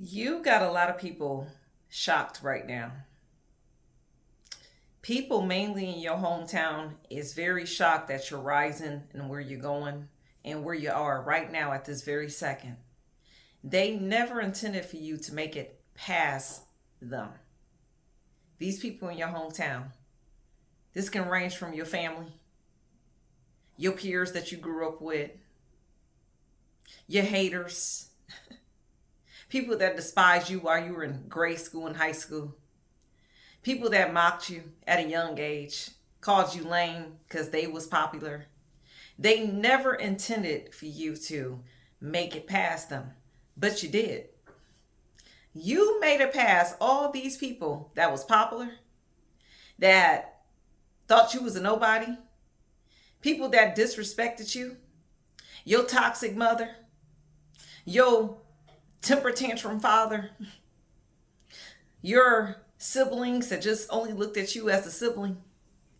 You got a lot of people shocked right now. People mainly in your hometown is very shocked that you're rising and where you're going and where you are right now at this very second. They never intended for you to make it past them. These people in your hometown. This can range from your family, your peers that you grew up with, your haters, people that despised you while you were in grade school and high school, people that mocked you at a young age, called you lame because they was popular. They never intended for you to make it past them, but you did. You made it past all these people that was popular, that thought you was a nobody, people that disrespected you, your toxic mother, your temper tantrum father, your siblings that just only looked at you as a sibling,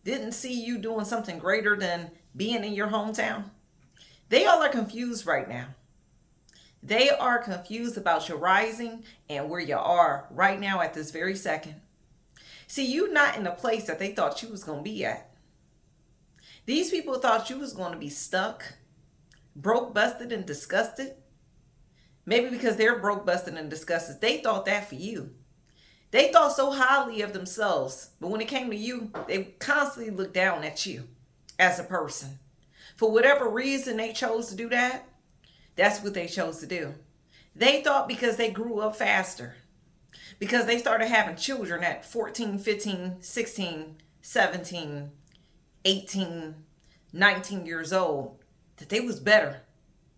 didn't see you doing something greater than being in your hometown. They all are confused right now. They are confused about your rising and where you are right now at this very second. See, you not in the place that they thought you was going to be at. These people thought you was going to be stuck, broke, busted, and disgusted. Maybe because they're broke, busted, and disgusted. They thought that for you. They thought so highly of themselves. But when it came to you, they constantly looked down at you as a person. For whatever reason they chose to do that, that's what they chose to do. They thought because they grew up faster, because they started having children at 14, 15, 16, 17, 18, 19 years old, that they was better,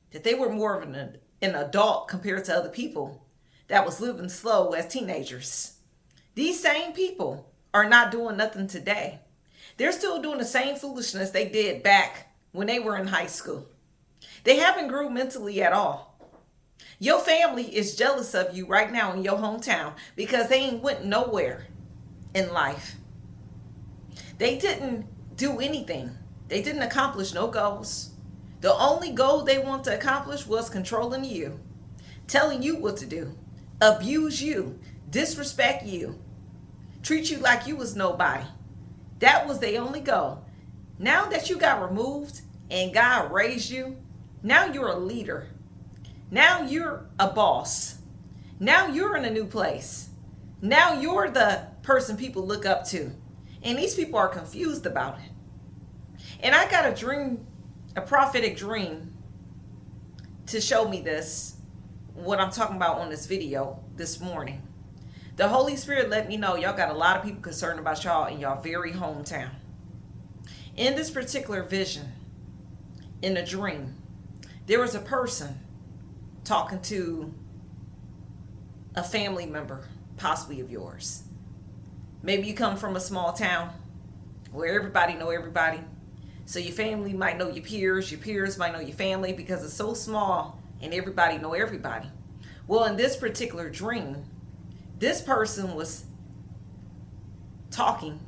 that they were more of an adult compared to other people that was living slow as teenagers. These same people are not doing nothing today. They're still doing the same foolishness they did back when they were in high school. They haven't grew mentally at all. Your family is jealous of you right now in your hometown because they ain't went nowhere in life. They didn't do anything. They didn't accomplish no goals. The only goal they want to accomplish was controlling you, telling you what to do, abuse you, disrespect you, treat you like you was nobody. That was their only goal. Now that you got removed and God raised you, now you're a leader. Now you're a boss. Now you're in a new place. Now you're the person people look up to. And these people are confused about it. And I got a dream, a prophetic dream, to show me this, what I'm talking about on this video this morning. The Holy Spirit let me know y'all got a lot of people concerned about y'all in y'all very hometown. In this particular vision, in a dream, there was a person talking to a family member, possibly of yours. Maybe you come from a small town where everybody know everybody. So your family might know your peers might know your family because it's so small and everybody know everybody. Well, in this particular dream, this person was talking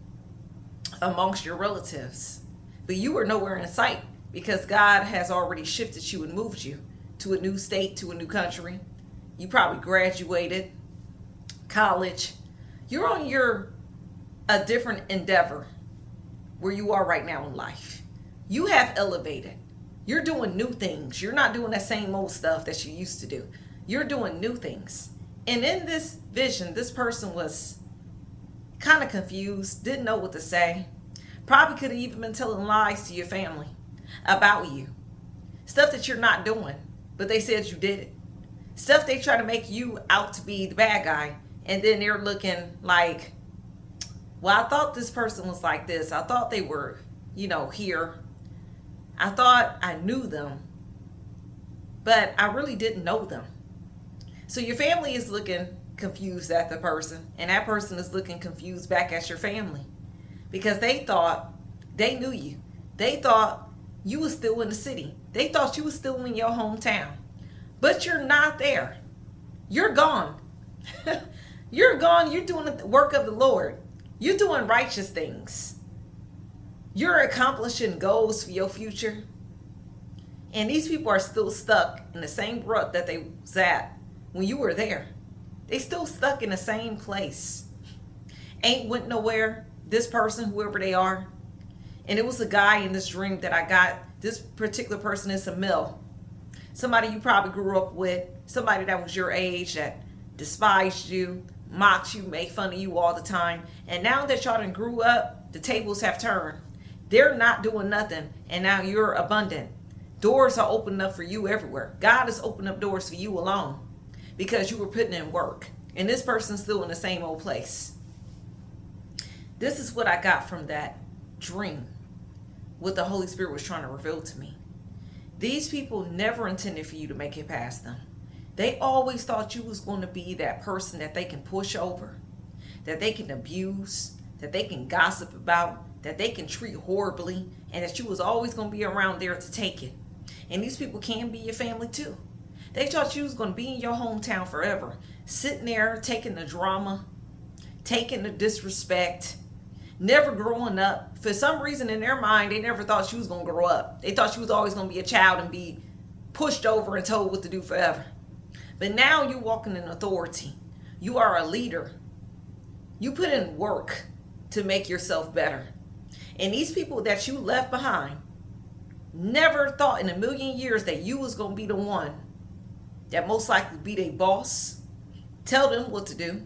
amongst your relatives, but you were nowhere in sight because God has already shifted you and moved you to a new state, to a new country. You probably graduated college. You're on a different endeavor where you are right now in life. You have elevated. You're doing new things. You're not doing that same old stuff that you used to do. You're doing new things. And in this vision, this person was kind of confused, didn't know what to say. Probably could have even been telling lies to your family about you. Stuff that you're not doing, but they said you did it. Stuff they try to make you out to be the bad guy. And then they're looking like, well, I thought this person was like this. I thought they were, here. I thought I knew them, but I really didn't know them. So your family is looking confused at the person, and that person is looking confused back at your family because they thought they knew you. They thought you were still in the city. They thought you were still in your hometown, but you're not there. You're gone. You're gone. You're doing the work of the Lord. You're doing righteous things. You're accomplishing goals for your future. And these people are still stuck in the same rut that they was at when you were there. They still stuck in the same place. Ain't went nowhere. This person, whoever they are. And it was a guy in this dream that I got. This particular person is a male. Somebody you probably grew up with. Somebody that was your age that despised you, mocked you, made fun of you all the time. And now that y'all done grew up, the tables have turned. They're not doing nothing. And now you're abundant. Doors are opening up for you everywhere. God has opened up doors for you alone because you were putting in work. And this person's still in the same old place. This is what I got from that dream. What the Holy Spirit was trying to reveal to me. These people never intended for you to make it past them. They always thought you was going to be that person that they can push over, that they can abuse, that they can gossip about, that they can treat horribly, and that you was always going to be around there to take it. And these people can be your family too. They thought you was going to be in your hometown forever, sitting there taking the drama, taking the disrespect, never growing up. For some reason in their mind, they never thought she was going to grow up. They thought she was always going to be a child and be pushed over and told what to do forever. But now you're walking in authority. You are a leader. You put in work to make yourself better. And these people that you left behind never thought in a million years that you was going to be the one that most likely be their boss, tell them what to do,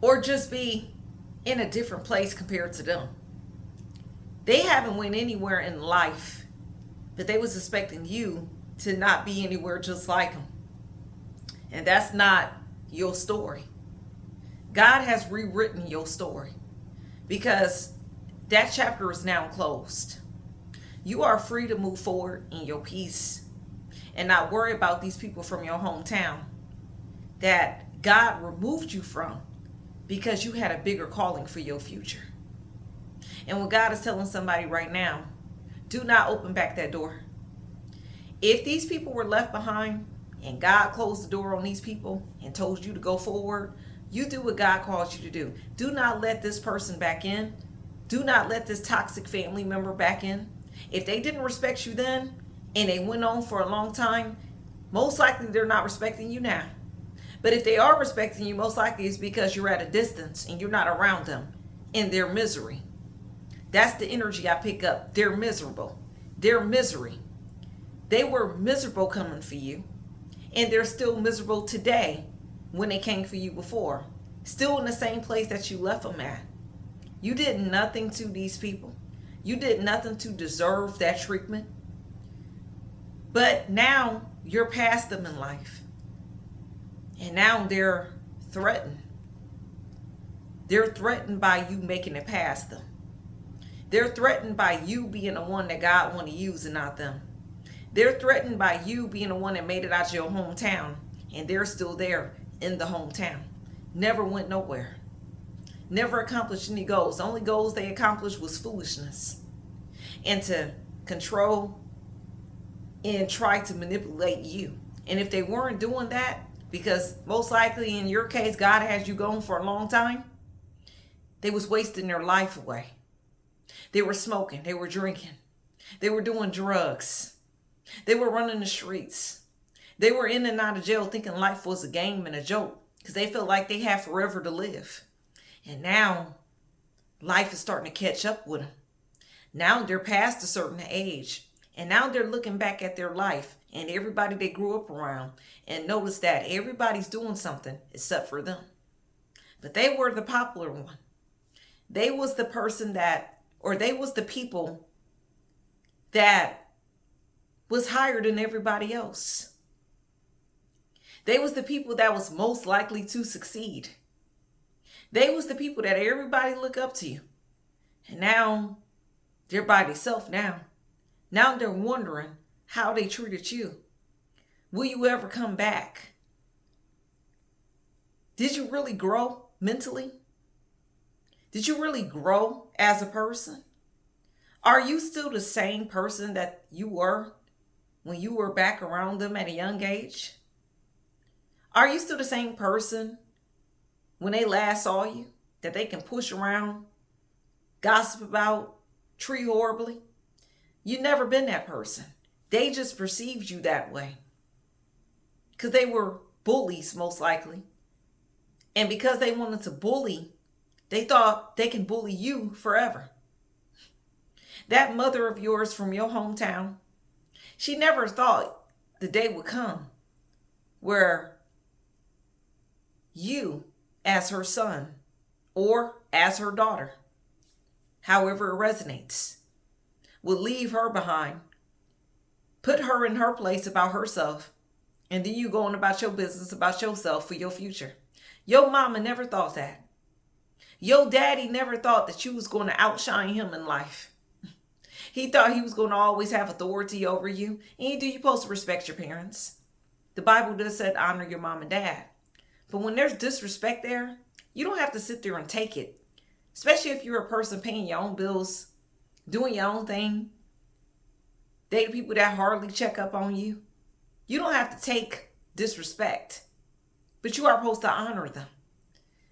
or just be in a different place compared to them. They haven't went anywhere in life, but they was expecting you to not be anywhere just like them. And that's not your story. God has rewritten your story because that chapter is now closed. You are free to move forward in your peace and not worry about these people from your hometown that God removed you from because you had a bigger calling for your future. And what God is telling somebody right now, do not open back that door. If these people were left behind and God closed the door on these people and told you to go forward, you do what God calls you to do. Do not let this person back in. Do not let this toxic family member back in. If they didn't respect you then and they went on for a long time, most likely they're not respecting you now. But if they are respecting you, most likely it's because you're at a distance and you're not around them in their misery. That's the energy I pick up. They're miserable. Their misery. They were miserable coming for you. And they're still miserable today when they came for you before. Still in the same place that you left them at. You did nothing to these people. You did nothing to deserve that treatment. But now you're past them in life. And now they're threatened. They're threatened by you making it past them. They're threatened by you being the one that God want to use and not them. They're threatened by you being the one that made it out of your hometown. And they're still there in the hometown. Never went nowhere. Never accomplished any goals. The only goals they accomplished was foolishness. And to control and try to manipulate you. And if they weren't doing that, because most likely in your case, God has you going for a long time, they was wasting their life away. They were smoking. They were drinking. They were doing drugs. They were running the streets. They were in and out of jail thinking life was a game and a joke because they felt like they had forever to live. And now life is starting to catch up with them. Now they're past a certain age. And now they're looking back at their life and everybody they grew up around and notice that everybody's doing something except for them. But they were the popular one. They was the person that, or they was the people that was higher than everybody else. They was the people that was most likely to succeed. They was the people that everybody look up to. And now they're by themselves now. Now they're wondering how they treated you. Will you ever come back? Did you really grow mentally? Did you really grow as a person? Are you still the same person that you were when you were back around them at a young age? Are you still the same person when they last saw you that they can push around, gossip about, treat horribly? You've never been that person. They just perceived you that way because they were bullies, most likely. And because they wanted to bully, they thought they can bully you forever. That mother of yours from your hometown, she never thought the day would come where you, as her son or as her daughter, however it resonates, would leave her behind, put her in her place about herself, and then you going about your business about yourself for your future. Your mama never thought that. Your daddy never thought that you was going to outshine him in life. He thought he was going to always have authority over you. And you're supposed to respect your parents. The Bible does say honor your mom and dad. But when there's disrespect there, you don't have to sit there and take it. Especially if you're a person paying your own bills, doing your own thing, dating people that hardly check up on you. You don't have to take disrespect, but you are supposed to honor them.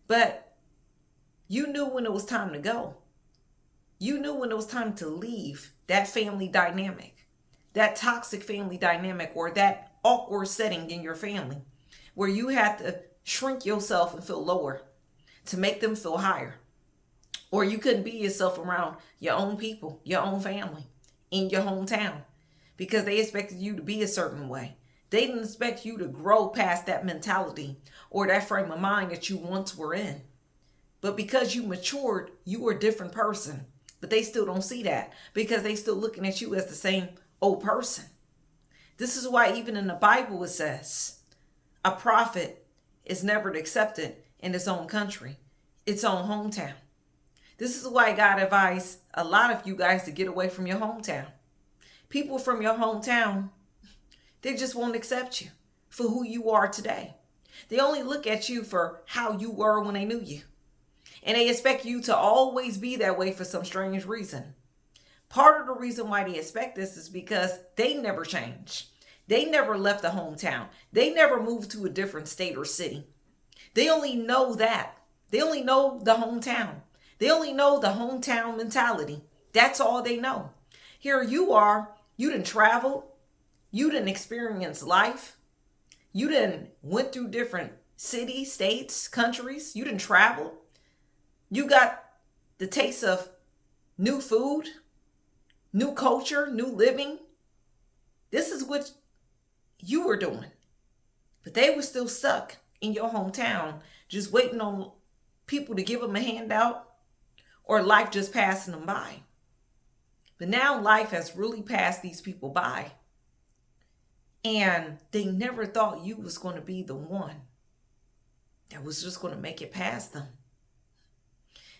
But you knew when it was time to go. You knew when it was time to leave that family dynamic, that toxic family dynamic, or that awkward setting in your family where you had to shrink yourself and feel lower to make them feel higher. Or you couldn't be yourself around your own people, your own family, in your hometown because they expected you to be a certain way. They didn't expect you to grow past that mentality or that frame of mind that you once were in. But because you matured, you were a different person. But they still don't see that because they still looking at you as the same old person. This is why even in the Bible it says a prophet is never accepted in his own country, its own hometown. This is why God advised a lot of you guys to get away from your hometown. People from your hometown, they just won't accept you for who you are today. They only look at you for how you were when they knew you. And they expect you to always be that way for some strange reason. Part of the reason why they expect this is because they never changed. They never left the hometown. They never moved to a different state or city. They only know that. They only know the hometown. They only know the hometown mentality. That's all they know. Here you are. You done traveled. You done experienced life. You done went through different cities, states, countries. You done traveled. You got the taste of new food, new culture, new living. This is what you were doing. But they were still stuck in your hometown, just waiting on people to give them a handout or life just passing them by. But now life has really passed these people by. And they never thought you was going to be the one that was just going to make it past them.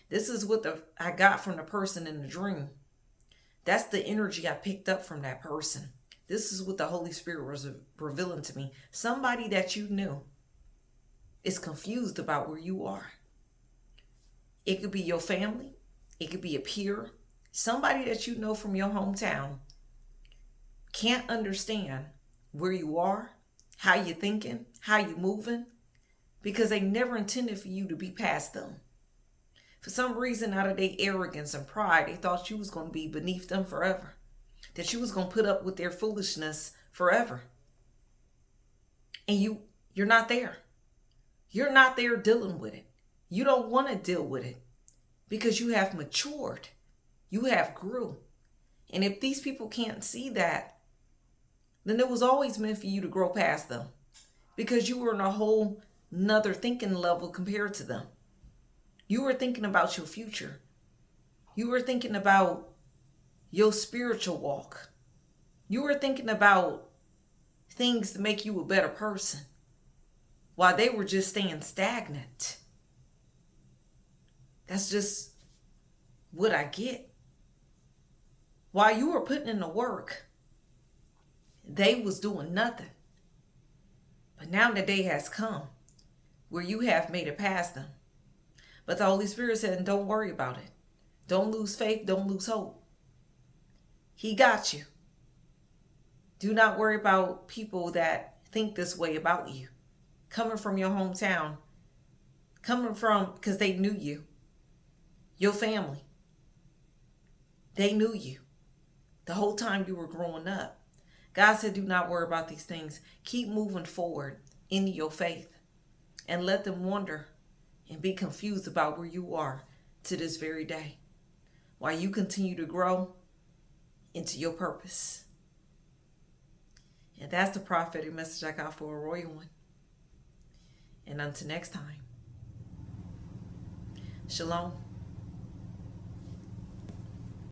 This is what I got from the person in the dream. That's the energy I picked up from that person. This is what the Holy Spirit was revealing to me. Somebody that you knew is confused about where you are. It could be your family. It could be a peer. Somebody that you know from your hometown can't understand where you are, how you're thinking, how you're moving, because they never intended for you to be past them. For some reason, out of their arrogance and pride, they thought you was going to be beneath them forever. That you was going to put up with their foolishness forever. And you're not there. You're not there dealing with it. You don't want to deal with it because you have matured. You have grew. And if these people can't see that, then it was always meant for you to grow past them because you were in a whole nother thinking level compared to them. You were thinking about your future. You were thinking about your spiritual walk. You were thinking about things to make you a better person while they were just staying stagnant. That's just what I get. While you were putting in the work, they was doing nothing. But now the day has come where you have made it past them. But the Holy Spirit said, don't worry about it. Don't lose faith. Don't lose hope. He got you. Do not worry about people that think this way about you. Coming from your hometown. Coming from, because they knew you. Your family. They knew you. The whole time you were growing up. God said, do not worry about these things. Keep moving forward in your faith and let them wonder and be confused about where you are to this very day while you continue to grow into your purpose. And that's the prophetic message I got for a royal one. And until next time, shalom.